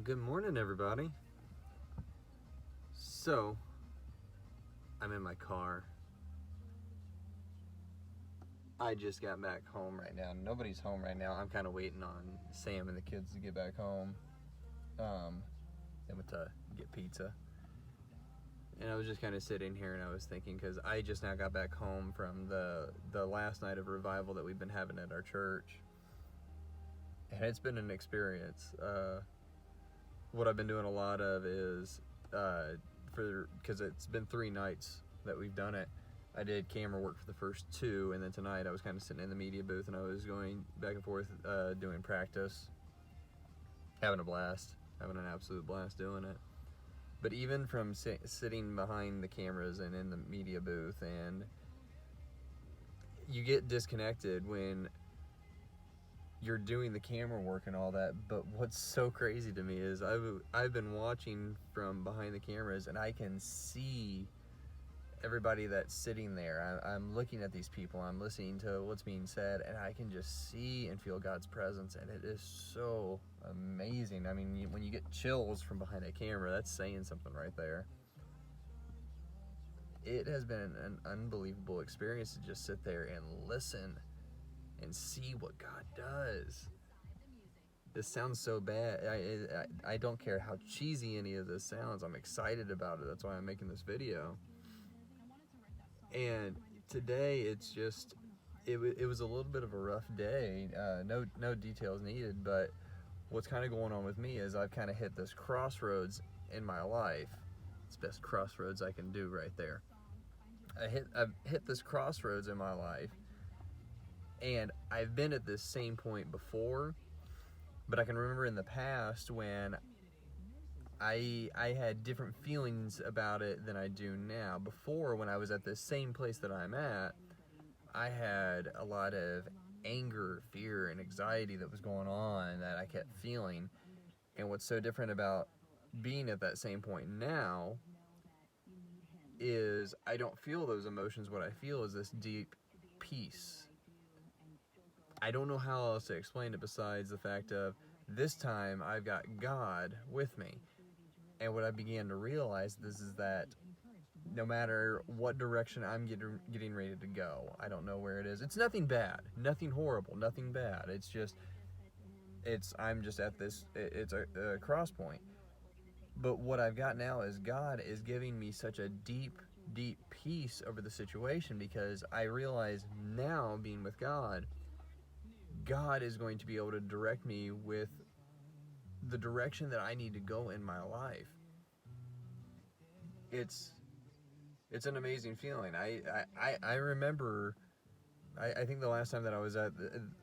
Good morning, everybody. So, I'm in my car. I just got back home right now. Nobody's home right now. I'm kind of waiting on Sam and the kids to get back home. They went to get pizza. And I was just kind of sitting here and I was thinking, because I just now got back home from the last night of revival that we've been having at our church. And it's been an experience. What I've been doing a lot of is, because it's been 3 nights that we've done it, I did camera work for the first 2, and then tonight I was kind of sitting in the media booth and I was going back and forth doing practice, having a blast, having an absolute blast doing it. But even from sitting behind the cameras and in the media booth, and you get disconnected when you're doing the camera work and all that. But what's so crazy to me is I've been watching from behind the cameras, and I can see everybody that's sitting there. I'm looking at these people, I'm listening to what's being said, and I can just see and feel God's presence, and it is so amazing. I mean, when you get chills from behind a camera, that's saying something right there. It has been an unbelievable experience to just sit there and listen and see what God does. This sounds so bad. I don't care how cheesy any of this sounds. I'm excited about it. That's why I'm making this video. And today it's just, it was a little bit of a rough day. No details needed, but what's kind of going on with me is I've kind of hit this crossroads in my life. It's the best crossroads I can do right there. I've hit this crossroads in my life, and I've been at this same point before, but I can remember in the past when I had different feelings about it than I do now. Before, when I was at this same place that I'm at, I had a lot of anger, fear, and anxiety that was going on that I kept feeling. And what's so different about being at that same point now is I don't feel those emotions. What I feel is this deep peace. I don't know how else to explain it besides the fact of this time I've got God with me. And what I began to realize is that no matter what direction I'm getting ready to go, I don't know where it is. It's nothing bad, nothing horrible, nothing bad. It's just, I'm just at this, it's a cross point. But what I've got now is God is giving me such a deep, deep peace over the situation, because I realize now, being with God, God is going to be able to direct me with the direction that I need to go in my life. It's an amazing feeling. I remember, I think the last time that I was at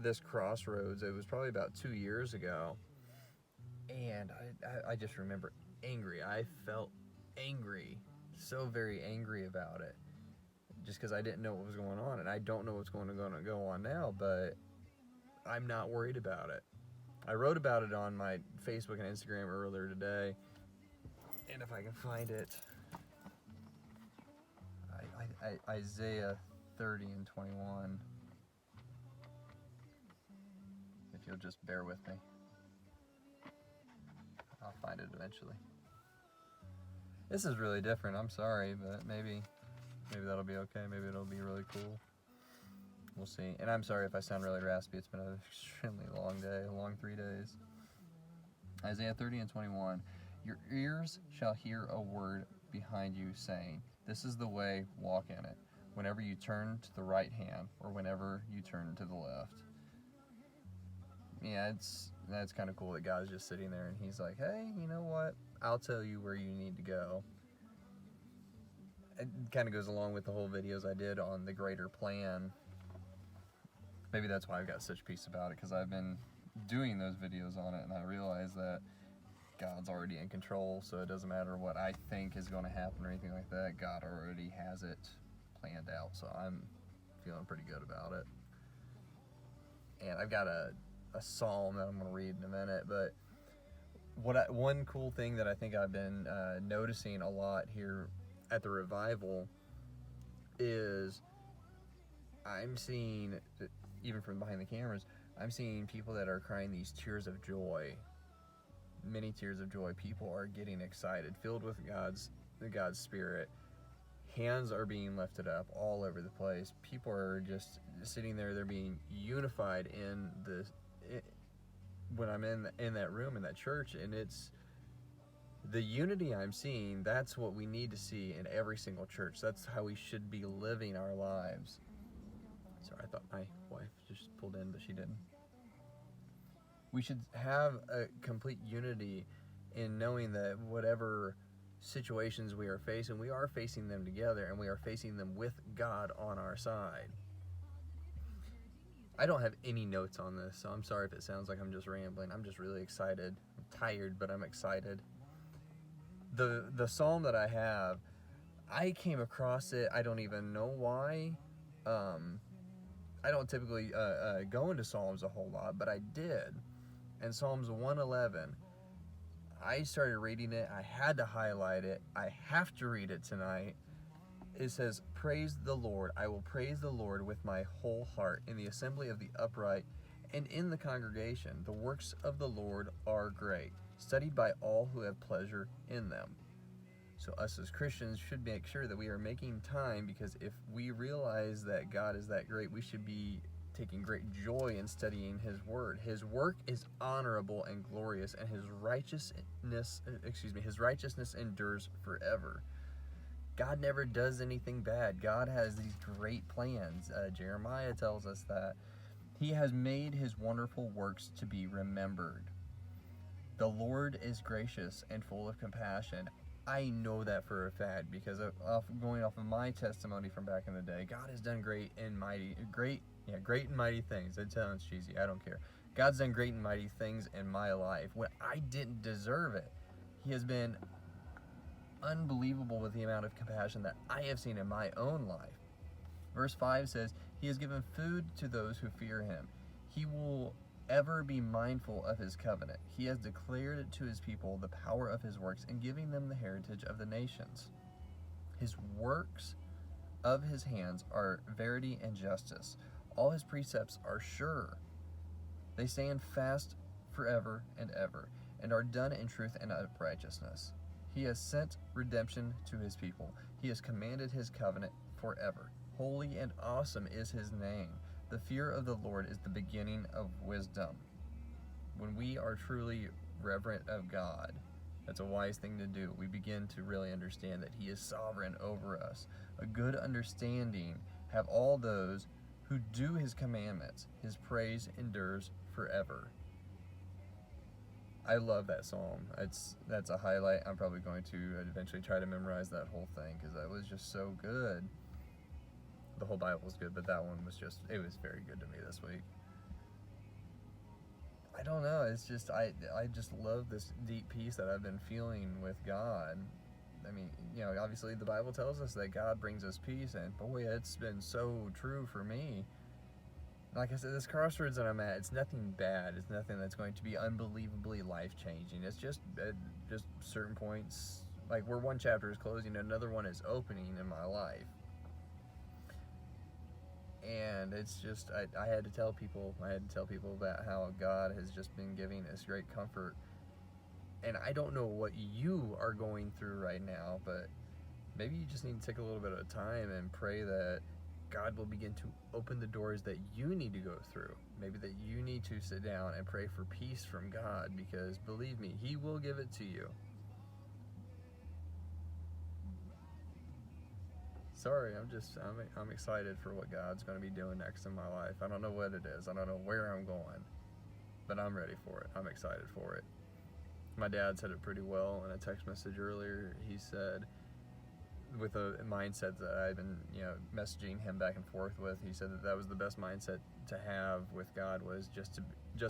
this crossroads, it was probably about 2 years ago, and I just remember angry. I felt angry, so very angry about it, just because I didn't know what was going on, and I don't know what's going to go on now, but I'm not worried about it. I wrote about it on my Facebook and Instagram earlier today, and if I can find it, Isaiah 30 and 21. If you'll just bear with me, I'll find it eventually. This is really different, I'm sorry, but maybe that'll be okay. Maybe it'll be really cool. We'll see. And I'm sorry if I sound really raspy. It's been an extremely long day, a long 3 days. Isaiah 30 and 21. Your ears shall hear a word behind you saying, this is the way, walk in it, whenever you turn to the right hand or whenever you turn to the left. Yeah, that's kind of cool that God's just sitting there and he's like, hey, you know what? I'll tell you where you need to go. It kind of goes along with the whole videos I did on the greater plan. Maybe that's why I've got such peace about it, because I've been doing those videos on it, and I realize that God's already in control, so it doesn't matter what I think is going to happen or anything like that. God already has it planned out, so I'm feeling pretty good about it. And I've got a psalm that I'm going to read in a minute, but one cool thing that I think I've been noticing a lot here at the revival is I'm seeing, even from behind the cameras, I'm seeing people that are crying these tears of joy. many tears of joy. People are getting excited, filled with God's Spirit. Hands are being lifted up all over the place. People are just sitting there. They're being unified in when I'm in that room, in that church, and it's the unity I'm seeing. That's what we need to see in every single church. That's how we should be living our lives. Sorry, I thought my wife just pulled in, but she didn't. We should have a complete unity in knowing that whatever situations we are facing them together, and we are facing them with God on our side. I don't have any notes on this, so I'm sorry if it sounds like I'm just rambling. I'm just really excited. I'm tired, but I'm excited. The psalm that I have, I came across it. I don't even know why. I don't typically go into Psalms a whole lot, but I did. And Psalms 111, I started reading it. I had to highlight it. I have to read it tonight. It says, "Praise the Lord. I will praise the Lord with my whole heart in the assembly of the upright and in the congregation. The works of the Lord are great, studied by all who have pleasure in them." So us as Christians should make sure that we are making time, because if we realize that God is that great, we should be taking great joy in studying His Word. His work is honorable and glorious, and His righteousness endures forever. God never does anything bad. God has these great plans. Jeremiah tells us that He has made His wonderful works to be remembered. The Lord is gracious and full of compassion. I know that for a fact, because going off of my testimony from back in the day, God has done great and mighty things. That sounds cheesy. I don't care. God's done great and mighty things in my life when I didn't deserve it. He has been unbelievable with the amount of compassion that I have seen in my own life. Verse 5 says, "He has given food to those who fear Him. He will ever be mindful of His covenant. He has declared to His people the power of His works and giving them the heritage of the nations. His works of His hands are verity and justice. All His precepts are sure. They stand fast forever and ever, and are done in truth and uprightness. He has sent redemption to His people. He has commanded His covenant forever. Holy and awesome is His name. The fear of the Lord is the beginning of wisdom." When we are truly reverent of God, that's a wise thing to do. We begin to really understand that He is sovereign over us. A good understanding have all those who do His commandments. His praise endures forever. I love that psalm. That's a highlight. I'm probably going to eventually try to memorize that whole thing, because that was just so good. The whole Bible was good, but that one was it was very good to me this week. I don't know, it's just, I just love this deep peace that I've been feeling with God. I mean, obviously the Bible tells us that God brings us peace, and boy, it's been so true for me. Like I said, this crossroads that I'm at, it's nothing bad. It's nothing that's going to be unbelievably life-changing. It's just certain points, like where one chapter is closing, another one is opening in my life. And it's just, I had to tell people about how God has just been giving us great comfort. And I don't know what you are going through right now, but maybe you just need to take a little bit of time and pray that God will begin to open the doors that you need to go through. Maybe that you need to sit down and pray for peace from God, because believe me, He will give it to you. Sorry, I'm excited for what God's going to be doing next in my life. I don't know what it is. I don't know where I'm going, but I'm ready for it. I'm excited for it. My dad said it pretty well in a text message earlier. He said, with a mindset that I've been, messaging him back and forth with, he said that was the best mindset to have with God, was just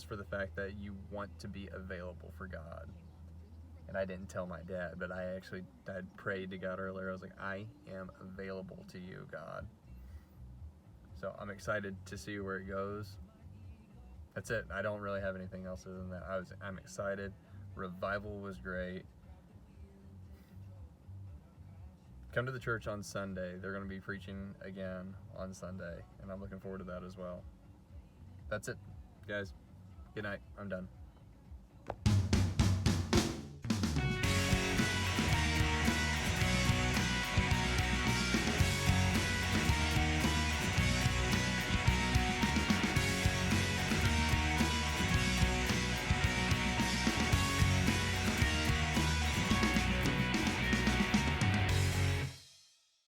for the fact that you want to be available for God. And I didn't tell my dad, but I prayed to God earlier. I was like, I am available to you, God. So I'm excited to see where it goes. That's it. I don't really have anything else other than that. I'm excited. Revival was great. Come to the church on Sunday. They're going to be preaching again on Sunday, and I'm looking forward to that as well. That's it, guys. Good night. I'm done.